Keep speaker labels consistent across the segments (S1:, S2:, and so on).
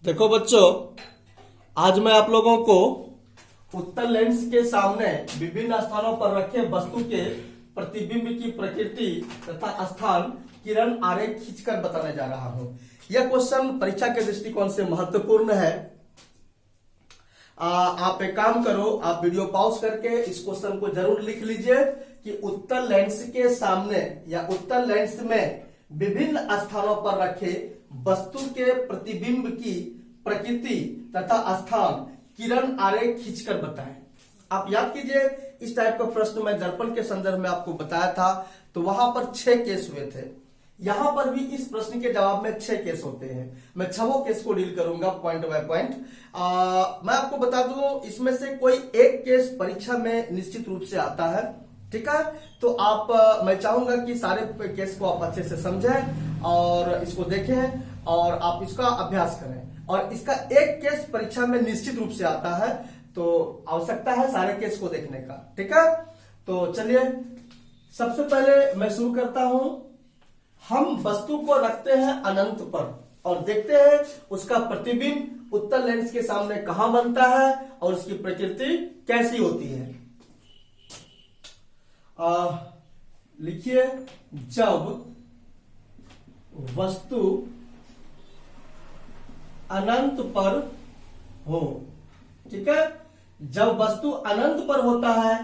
S1: देखो बच्चों, आज मैं आप लोगों को उत्तल लेंस के सामने विभिन्न स्थानों पर रखे वस्तु के प्रतिबिंब की प्रकृति तथा स्थान किरण आरेख खींचकर बताने जा रहा हूं। यह क्वेश्चन परीक्षा के दृष्टिकोण से महत्वपूर्ण है। आप एक काम करो, आप वीडियो पॉज करके इस क्वेश्चन को जरूर लिख लीजिए कि उत्तल लेंस के सामने या उत्तल लेंस में विभिन्न स्थानों पर रखे वस्तु के प्रतिबिंब की प्रकृति तथा स्थान किरण आरेख खींचकर बताएं। आप याद कीजिए, इस टाइप का प्रश्न मैं दर्पण के संदर्भ में आपको बताया था, तो वहां पर 6 केस हुए थे। यहां पर भी इस प्रश्न के जवाब में 6 केस होते हैं। मैं 6 केस को डील करूंगा पॉइंट बाय पॉइंट। मैं आपको बता दूं, इसमें से कोई एक केस परीक्षा में निश्चित रूप से आता है, ठीक है। तो मैं चाहूंगा कि सारे केस को आप अच्छे से समझें और इसको देखें और आप इसका अभ्यास करें। और इसका एक केस परीक्षा में निश्चित रूप से आता है, तो आवश्यकता है सारे केस को देखने का, ठीक है। तो चलिए, सबसे पहले मैं शुरू करता हूं। हम वस्तु को रखते हैं अनंत पर और देखते हैं उसका प्रतिबिंब उत्तल लेंस के सामने कहां बनता है और उसकी प्रकृति कैसी होती है। लिखिए, जब वस्तु अनंत पर हो, ठीक है। जब वस्तु अनंत पर होता है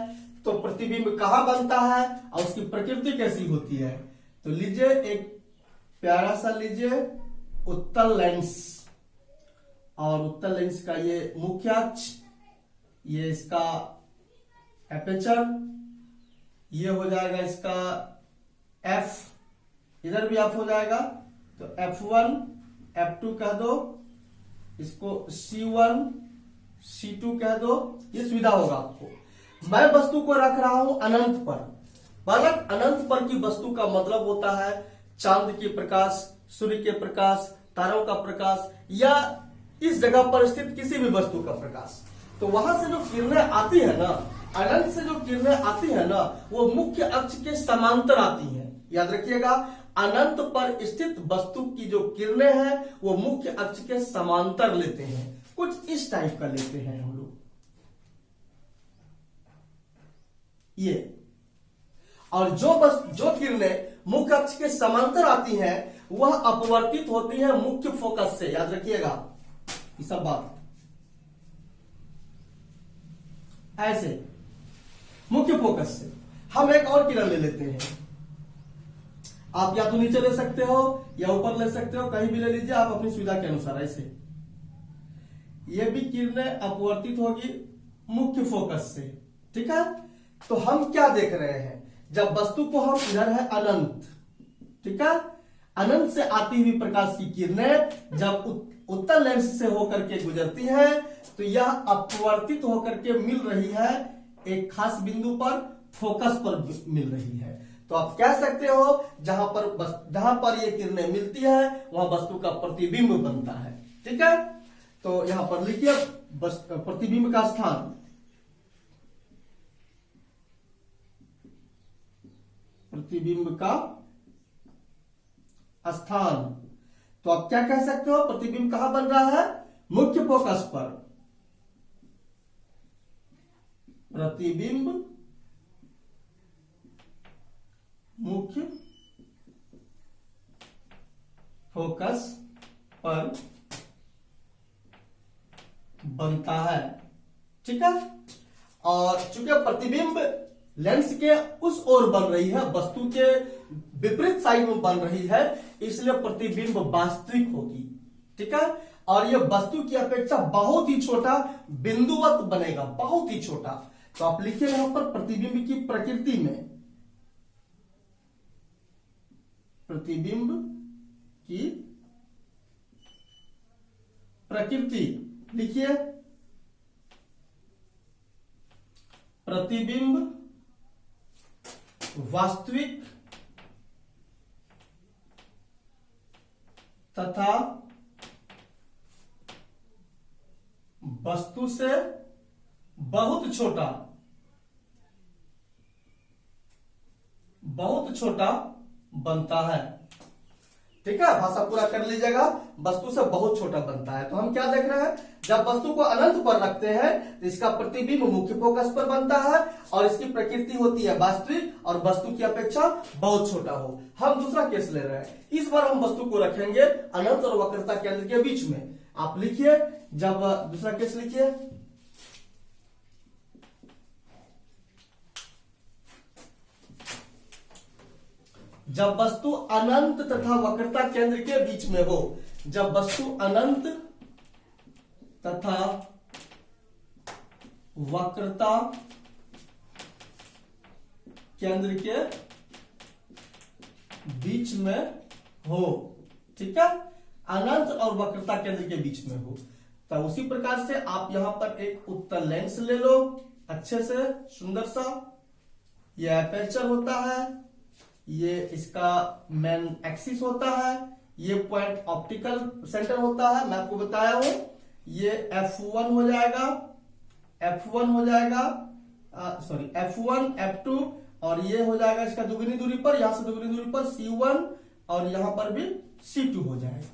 S1: तो प्रतिबिंब कहां बनता है और उसकी प्रकृति कैसी होती है। तो लीजिए, एक प्यारा सा लीजिए उत्तल लेंस, और उत्तल लेंस का ये मुख्य अक्ष, ये इसका एपेचर, ये हो जाएगा इसका एफ, इधर भी एफ हो जाएगा, तो F1 F2 कह दो, इसको C1 C2 कह दो, ये सुविधा होगा आपको। मैं वस्तु को रख रहा हूं अनंत पर। बालक, अनंत पर की वस्तु का मतलब होता है चांद की प्रकाश, सूर्य के प्रकाश, तारों का प्रकाश या इस जगह पर स्थित किसी भी वस्तु का प्रकाश। तो वहां से जो किरणें आती है ना, अनंत से जो किरणें आती है ना, वो मुख्य अक्ष के समांतर आती हैं। याद रखिएगा, अनंत पर स्थित वस्तु की जो किरणें हैं वो मुख्य अक्ष के समांतर लेते हैं, कुछ इस टाइप का लेते हैं हम लोग ये। और जो किरणें मुख्य अक्ष के समांतर आती हैं वह अपवर्तित होती है मुख्य फोकस से। याद रखिएगा ये सब बात, ऐसे मुख्य फोकस से। हम एक और किरण ले लेते हैं, आप या तो नीचे ले सकते हो या ऊपर ले सकते हो, कहीं भी ले लीजिए आप अपनी सुविधा के अनुसार। ऐसे ये भी किरणें अपवर्तित होगी मुख्य फोकस से, ठीक है। तो हम क्या देख रहे हैं, जब वस्तु को हम इधर है अनंत, ठीक है, अनंत से आती हुई प्रकाश की किरणें जब उत्तल लेंस से होकर के गुजरती हैं तो यह अपवर्तित होकर के मिल रही है एक खास बिंदु पर, फोकस पर मिल रही है। तो आप कह सकते हो जहां पर ये किरणें मिलती है वहां वस्तु का प्रतिबिंब बनता है, ठीक है। तो यहां पर लिखिए प्रतिबिंब का स्थान, प्रतिबिंब का स्थान। तो आप क्या कह सकते हो, प्रतिबिंब कहां बन रहा है, मुख्य फोकस पर। प्रतिबिंब मुख्य फोकस पर बनता है, ठीक है। और चूंकि प्रतिबिंब लेंस के उस ओर बन रही है, वस्तु के विपरीत साइड में बन रही है, इसलिए प्रतिबिंब वास्तविक होगी, ठीक है। और यह वस्तु की अपेक्षा बहुत ही छोटा बिंदुवत बनेगा, बहुत ही छोटा। तो आप लिखिए यहां पर प्रतिबिंब की प्रकृति में, प्रतिबिंब की प्रकृति लिखिए, प्रतिबिंब वास्तविक तथा वस्तु से बहुत छोटा बनता है। ठीक है, भाषा पूरा कर लीजिएगा। वस्तु से बहुत छोटा बनता है। तो हम क्या देख रहे हैं, जब वस्तु को अनंत पर रखते हैं तो इसका प्रतिबिंब मुख्य फोकस पर बनता है और इसकी प्रकृति होती है वास्तविक और वस्तु की अपेक्षा बहुत छोटा हो। हम दूसरा केस ले रहे हैं। इस बार हम वस्तु को रखेंगे अनंत और वक्रता केंद्र के बीच में। आप लिखिए, जब दूसरा केस लिखिए, जब वस्तु अनंत तथा वक्रता केंद्र के बीच में हो। जब वस्तु अनंत तथा वक्रता केंद्र के बीच में हो, ठीक है, अनंत और वक्रता केंद्र के बीच में हो, तो उसी प्रकार से आप यहां पर एक उत्तल लेंस ले लो अच्छे से सुंदर सा। यह एपर्चर होता है, ये इसका मेन एक्सिस होता है, ये पॉइंट ऑप्टिकल सेंटर होता है, मैं आपको बताया हूं। ये F1 हो जाएगा, F1 हो जाएगा, सॉरी F1 F2 और ये हो जाएगा इसका दुगनी दूरी पर, यहां से दुगनी दूरी पर C1 और यहां पर भी C2 हो जाएगा।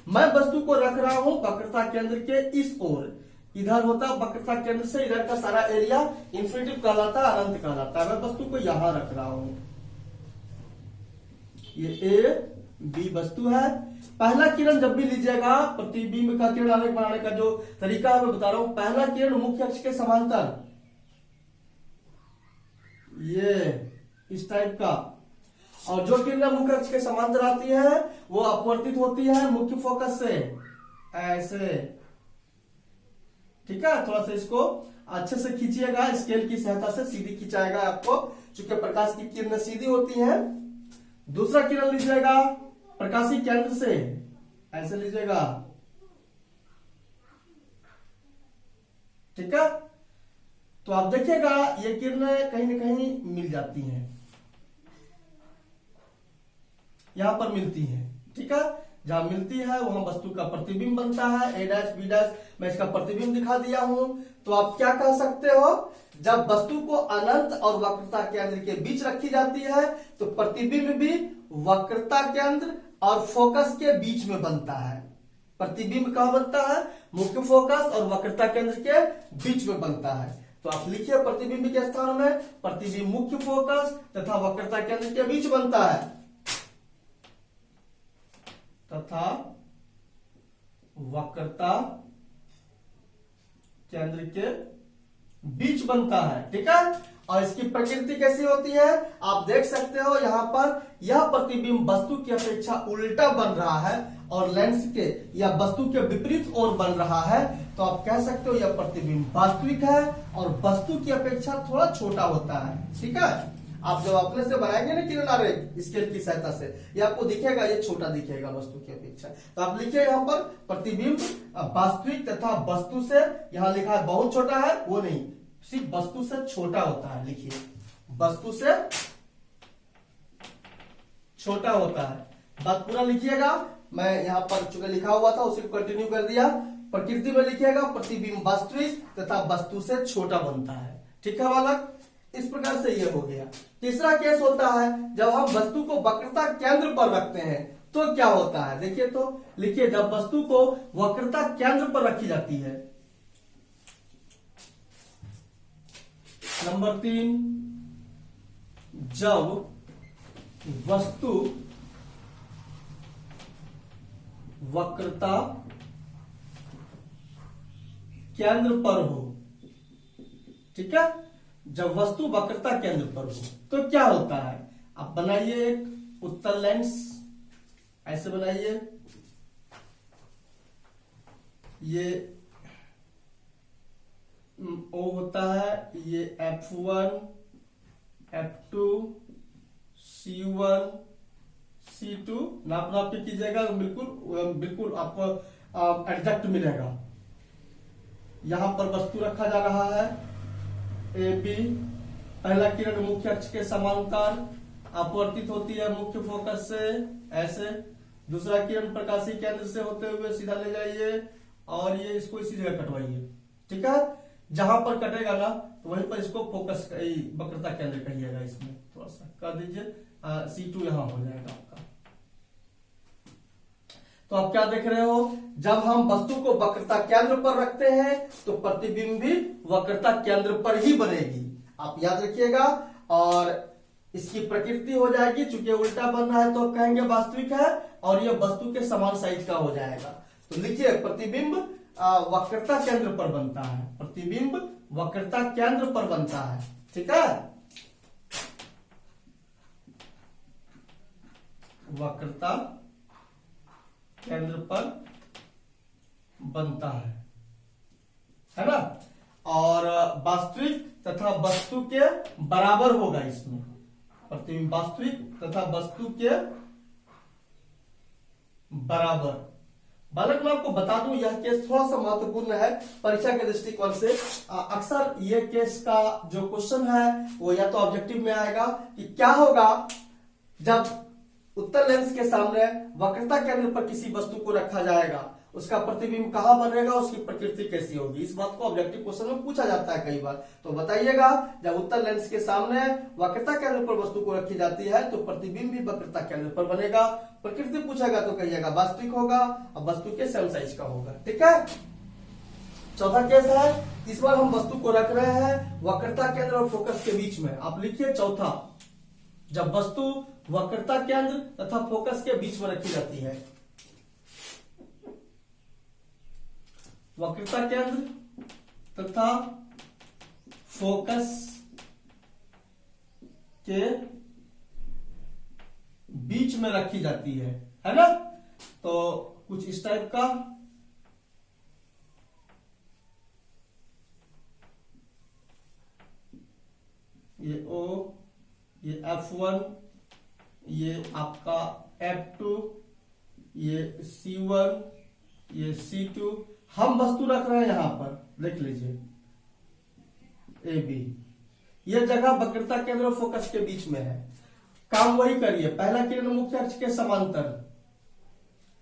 S1: मैं वस्तु को रख रहा हूं वक्रता केंद्र के इस ओर। इधर होता है वक्रता केंद्र से इधर का सारा एरिया इंफिनिटिव कहलाता है, अनंत कहलाता है। मैं वस्तु को यहां रख रहा हूं। ये ए बी वस्तु है। पहला किरण जब भी लीजिएगा, प्रतिबिंब का किरण आलेख बनाने का जो तरीका है मैं बता रहा हूं। पहला किरण मुख्य अक्ष के समांतर, ये इस टाइप का, और जो किरण मुख्य अक्ष के समांतर आती है वो अपवर्तित होती है मुख्य फोकस से ऐसे, ठीक है। थोड़ा सा इसको अच्छे से खींचिएगा, स्केल की सहायता से सीधी खिंचाएगा आपको, चूंकि प्रकाश की किरणें सीधी होती हैं। दूसरा किरण लीजिएगा प्रकाशीय केंद्र से, ऐसे लीजिएगा, ठीक है। तो आप देखिएगा ये किरणें कहीं ना कहीं मिल जाती हैं, यहां पर मिलती हैं, ठीक है। जहां मिलती है वहां वस्तु का प्रतिबिंब बनता है। A डैश B डैश मैं इसका प्रतिबिंब दिखा दिया हूं। तो आप क्या कह सकते हो, जब वस्तु को अनंत और वक्रता केंद्र के बीच रखी जाती है तो प्रतिबिंब भी वक्रता केंद्र और फोकस के बीच में बनता है। प्रतिबिंब कहां बनता है, मुख्य फोकस और वक्रता केंद्र के बीच में बनता है। तो आप लिखिए प्रतिबिंब के स्थान में प्रतिबिंब मुख्य फोकस तथा वक्रता केंद्र के बीच बनता है, तथा वक्रता केंद्र के बीच बनता है, ठीक है। और इसकी प्रकृति कैसी होती है आप देख सकते हो, यहां पर यह प्रतिबिंब वस्तु की अपेक्षा उल्टा बन रहा है और लेंस के या वस्तु के विपरीत ओर बन रहा है। तो आप कह सकते हो यह प्रतिबिंब वास्तविक है और वस्तु की अपेक्षा थोड़ा छोटा होता है, ठीक है। आप जब अपने से बनाएंगे ना किरण आरेख स्केल की सहायता से, ये आपको दिखेगा, ये छोटा दिखेगा वस्तु की अपेक्षा। तो आप लिखिए यहां पर प्रतिबिंब वास्तविक तथा वस्तु से, यहां लिखा है बहुत छोटा है, वो नहीं, सिर्फ वस्तु से छोटा होता है। लिखिए वस्तु से छोटा होता है, बात पूरा लिखिएगा। मैं यहां पर चूंकि लिखा हुआ था उसी को कंटिन्यू कर दिया। प्रकृति में लिखिएगा प्रतिबिंब वास्तविक तथा वस्तु से छोटा बनता है, ठीक है बालक। इस प्रकार से ये हो गया। तीसरा केस होता है जब हम वस्तु को वक्रता केंद्र पर रखते हैं तो क्या होता है, देखिए तो लिखिए, जब वस्तु को वक्रता केंद्र पर रखी जाती है। नंबर 3, जब वस्तु वक्रता केंद्र पर हो, ठीक है। जब वस्तु वक्रता केंद्र पर हो तो क्या होता है, आप बनाइए एक उत्तल लेंस, ऐसे बनाइए। ये O होता है, ये F1 F2 C1 C2 नाप नाप के कीजिएगा, बिल्कुल आपको एग्जैक्ट मिलेगा। यहां पर वस्तु रखा जा रहा है ए बी। पहला किरण मुख्य अक्ष के समांतर अपवर्तित होती है मुख्य फोकस से ऐसे। दूसरा किरण प्रकाशीय केंद्र से होते हुए सीधा ले जाइए और ये इसको इसी जगह कटवाइए, ठीक है। जहां पर कटेगा ना तो वहीं पर इसको फोकस वक्रता केंद्र कहिएगा। इसमें थोड़ा सा कर दीजिए, C2 यहां हो जाएगा आपका, तो आप क्या देख रहे हो, जब हम वस्तु को वक्रता केंद्र पर रखते हैं तो प्रतिबिंब भी वक्रता केंद्र पर ही बनेगी, आप याद रखिएगा। और इसकी प्रकृति हो जाएगी, चूंकि उल्टा बन रहा है तो कहेंगे वास्तविक है, और यह वस्तु के समान साइज का हो जाएगा। तो लिखिए प्रतिबिंब वक्रता केंद्र पर बनता है, प्रतिबिंब वक्रता केंद्र पर बनता है, ठीक है। वक्रता केंद्र पर बनता है ना। और वास्तविक तथा वस्तु के बराबर होगा इसमें, प्रतिबिंब वास्तविक तथा वस्तु के बराबर। बालक मैं आपको बता दूं, यह केस थोड़ा सा महत्वपूर्ण है परीक्षा के दृष्टिकोण से। अक्सर यह केस का जो क्वेश्चन है वो या तो ऑब्जेक्टिव में आएगा कि क्या होगा जब उत्तल लेंस के सामने वक्रता केंद्र पर किसी वस्तु को रखा जाएगा, उसका प्रतिबिंब कहां बनेगा, उसकी प्रकृति कैसी होगी। इस बात को ऑब्जेक्टिव क्वेश्चन में पूछा जाता है कई बार। तो बताइएगा, जब उत्तल लेंस के सामने वक्रता केंद्र पर वस्तु को रखी जाती है तो प्रतिबिंब भी वक्रता केंद्र पर बनेगा। प्रकृति पूछेगा तो कहिएगा वास्तविक होगा और वस्तु के सेम साइज का होगा, ठीक है। चौथा केस है, इस बार हम वस्तु को रख रहे हैं वक्रता केंद्र और फोकस के बीच में। आप लिखिए चौथा, जब वस्तु वक्रता केंद्र तथा फोकस के बीच में रखी जाती है, वक्रता केंद्र तथा फोकस के बीच में रखी जाती है ना। तो कुछ इस टाइप का, ये O, ये F1, ये आपका F2, ये C1, ये C2। हम वस्तु रख रहे हैं यहां पर, लिख लीजिए AB। यह जगह वक्रता केंद्र और फोकस के बीच में है। काम वही करिए, पहला किरण मुख्य अक्ष के समांतर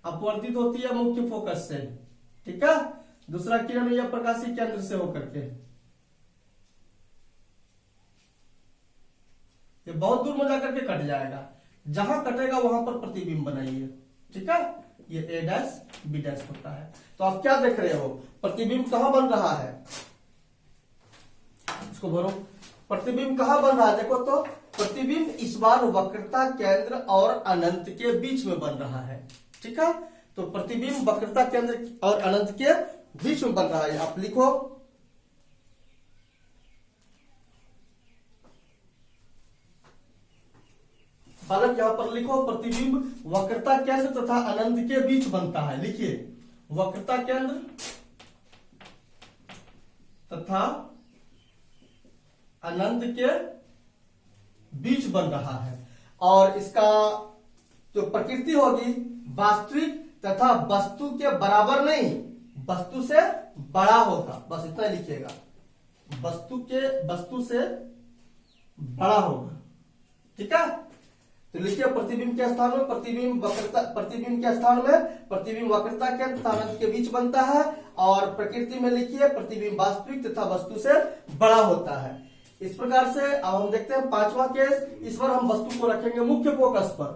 S1: अपवर्तित होती है मुख्य फोकस से, ठीक है। दूसरा किरण यह प्रकाशीय केंद्र से होकर के, ये बहुत दूर में जाकर के कट जाएगा, जहां कटेगा वहां पर प्रतिबिंब बनाइए, ठीक है। ये A डैश B डैश होता है। तो आप क्या देख रहे हो, प्रतिबिंब कहां बन रहा है, इसको भरो। प्रतिबिंब कहां बन रहा है, देखो तो प्रतिबिंब इस बार वक्रता केंद्र और अनंत के बीच में बन रहा है, ठीक है। तो प्रतिबिंब वक्रता केंद्र और अनंत के बीच में बन रहा है। आप लिखो बालक, यहां पर लिखो प्रतिबिंब वक्रता केंद्र तथा अनंत के बीच बनता है। लिखिए वक्रता केंद्र तथा अनंत के बीच बन रहा है, और इसका जो प्रकृति होगी वास्तविक तथा वस्तु के बराबर नहीं, वस्तु से बड़ा होगा, बस इतना लिखिएगा, वस्तु से बड़ा होगा, ठीक है। तो लिखिए प्रतिबिंब के स्थान में प्रतिबिंब के स्थान में प्रतिबिंब वक्रता के अनंत के बीच बनता है, और प्रकृति में लिखिए प्रतिबिंब वास्तविक तथा वस्तु से बड़ा होता है। इस प्रकार से अब हम देखते हैं पांचवा केस। इस बार हम वस्तु को रखेंगे मुख्य फोकस पर,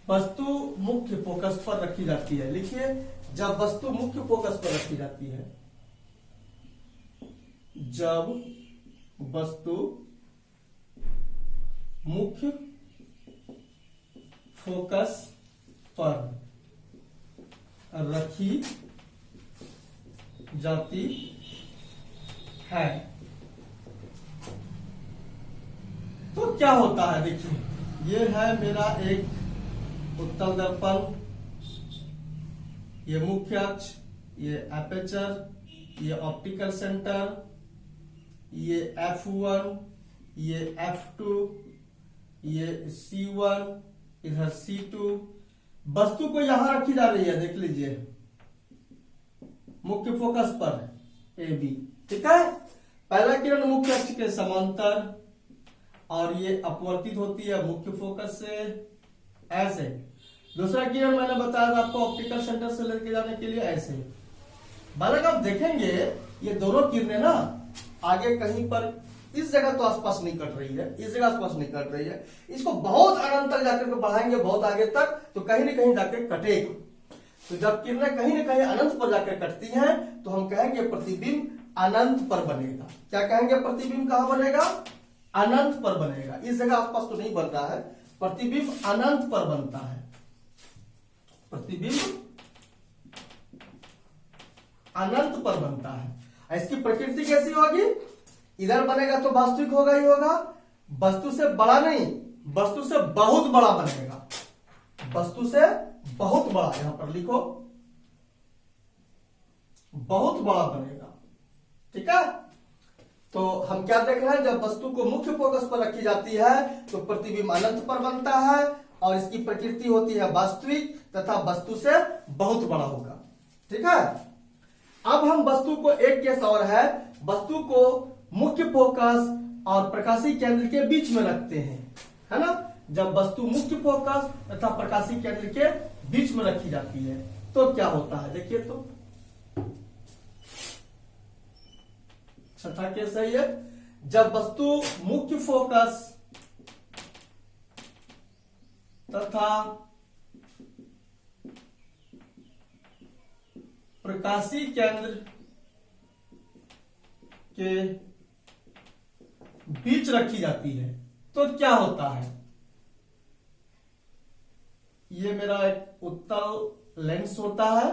S1: वस्तु मुख्य फोकस पर रखी जाती है। लिखिए जब वस्तु मुख्य फोकस पर रखी जाती है, जब वस्तु मुख्य फोकस पर रखी जाती है तो क्या होता है। देखिए ये है मेरा एक उत्तल दर्पण, ये मुख्य अक्ष, ये एपेचर, ये ऑप्टिकल सेंटर, ये F1, ये F2, ये C1, इधर C2। वस्तु को यहां रखी जा रही है, देख लीजिए मुख्य फोकस पर AB, ठीक है। पहला किरण मुख्य अक्ष के समांतर, और ये अपवर्तित होती है मुख्य फोकस से ऐसे। दूसरा किरण मैंने बताया था आपको ऑप्टिकल सेंटर से लेके जाने के लिए ऐसे। बालक आप देखेंगे ये दोनों किरणें ना आगे कहीं पर इस जगह तो आसपास नहीं कट रही है, इस जगह आसपास नहीं कट रही है, इसको बहुत अनंत तक जाकर के बढ़ाएंगे, बहुत आगे तक, तो कहीं ना कहीं जाकर कटेगा। तो जब किरणें कहीं ना कहीं अनंत पर जाकर कटती हैं तो हम कहेंगे प्रतिबिंब अनंत पर बनेगा। क्या कहेंगे? प्रतिबिंब कहां बनेगा? अनंत पर बनेगा। इस जगह आसपास तो नहीं बन रहा है, प्रतिबिंब अनंत पर बनता है। प्रतिबिंब अनंत पर बनता है। इसकी प्रकृति कैसी होगी? इधर बनेगा तो वास्तविक होगा ही होगा, वस्तु से बड़ा नहीं, वस्तु से बहुत बड़ा बनेगा, वस्तु से बहुत बड़ा, यहां पर लिखो बहुत बड़ा बनेगा। ठीक है, तो हम क्या देख रहे हैं? जब वस्तु को मुख्य फोकस पर रखी जाती है तो प्रतिबिंब अनंत पर बनता है और इसकी प्रकृति होती है वास्तविक तथा वस्तु से बहुत बड़ा होगा। ठीक है, अब हम वस्तु को एक केस और है, वस्तु को मुख्य फोकस और प्रकाशीय केंद्र के बीच में रखते हैं, है ना। जब वस्तु मुख्य फोकस तथा प्रकाशीय केंद्र के बीच में रखी जाती है तो क्या होता है? देखिए तो छठा केस है ये, जब वस्तु मुख्य फोकस तथा प्रकाशीय केंद्र के बीच रखी जाती है तो क्या होता है? ये मेरा एक उत्तल लेंस होता है,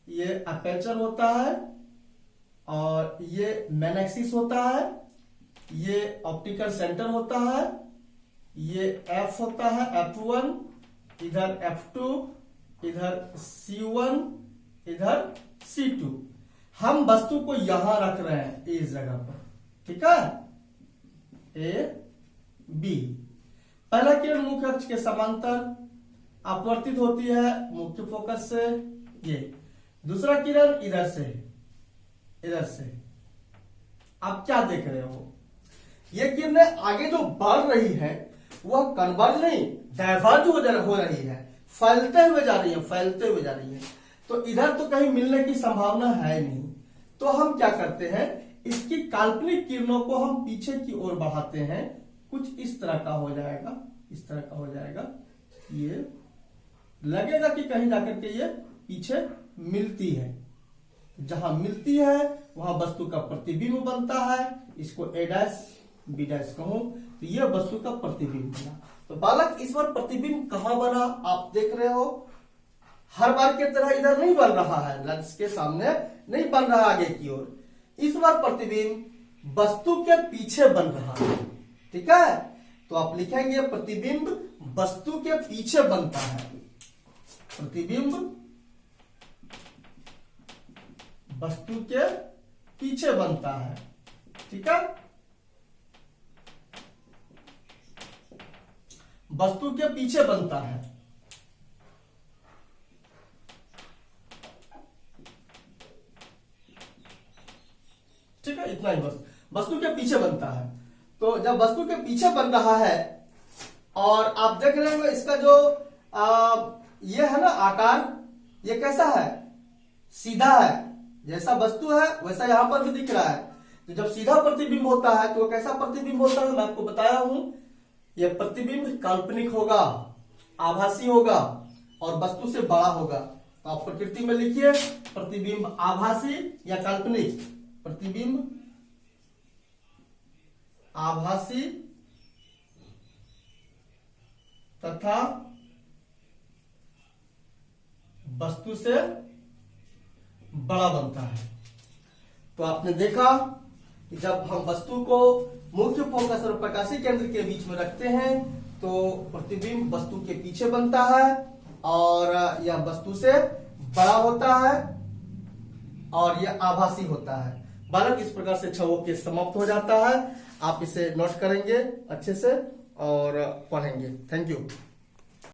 S1: ये अपर्चर होता है और ये मेन एक्सिस होता है, ये ऑप्टिकल सेंटर होता है, ये F होता है F1, इधर F2, इधर C1, इधर C2। हम वस्तु को यहां रख रहे हैं इस जगह पर। ठीक है, A B। पहला किरण मुख्य अक्ष के समांतर अपवर्तित होती है मुख्य फोकस से, ये दूसरा किरण इधर से, इधर से। आप क्या देख रहे हो? ये किरणें आगे जो बढ़ रही है वह कन्वर्ज नहीं, डाइवर्ज हो रही है, फैलते हुए जा रही है, फैलते हुए जा रही है। तो इधर तो कहीं मिलने की संभावना है नहीं, तो हम क्या करते हैं? इसकी काल्पनिक किरणों को हम पीछे की ओर बढ़ाते हैं, कुछ इस तरह का हो जाएगा, इस तरह का हो जाएगा। ये लगेगा कि कहीं जाकर के ये पीछे मिलती है, जहां मिलती है वहां वस्तु का प्रतिबिंब बनता है। इसको A' B' कहूं तो यह वस्तु का प्रतिबिंब बना। तो बालक, इस बार प्रतिबिंब कहां बना? आप देख रहे हो हर बार की तरह इधर नहीं बन रहा है, लेंस के सामने नहीं बन रहा आगे की ओर। इस बार प्रतिबिंब वस्तु के पीछे बन रहा है। ठीक है, तो आप लिखेंगे प्रतिबिंब वस्तु के पीछे बनता है, प्रतिबिंब वस्तु के पीछे बनता है। ठीक है, वस्तु के पीछे बनता है। ठीक है, इतना ही बस, वस्तु के पीछे बनता है। तो जब वस्तु के पीछे बन रहा है और आप देख रहे हो इसका जो ये है ना आकार, ये कैसा है? सीधा है, जैसा वस्तु है वैसा यहां पर भी दिख रहा है। तो जब सीधा प्रतिबिंब होता है तो कैसा प्रतिबिंब होता है? मैं आपको बताया हूं, यह प्रतिबिंब काल्पनिक होगा, आभासी होगा और वस्तु से बड़ा होगा। तो आप प्रकृति में लिखिए प्रतिबिंब आभासी या काल्पनिक। प्रतिबिंब आभासी तथा वस्तु से बड़ा बनता है। तो आपने देखा कि जब हम वस्तु को मुख्य फोकस और प्रकाशीय केंद्र के बीच में रखते हैं तो प्रतिबिंब वस्तु के पीछे बनता है और यह वस्तु से बड़ा होता है और यह आभासी होता है। बालक, इस प्रकार से 6 केस समाप्त हो जाता है। आप इसे नोट करेंगे अच्छे से और पढ़ेंगे। Thank you.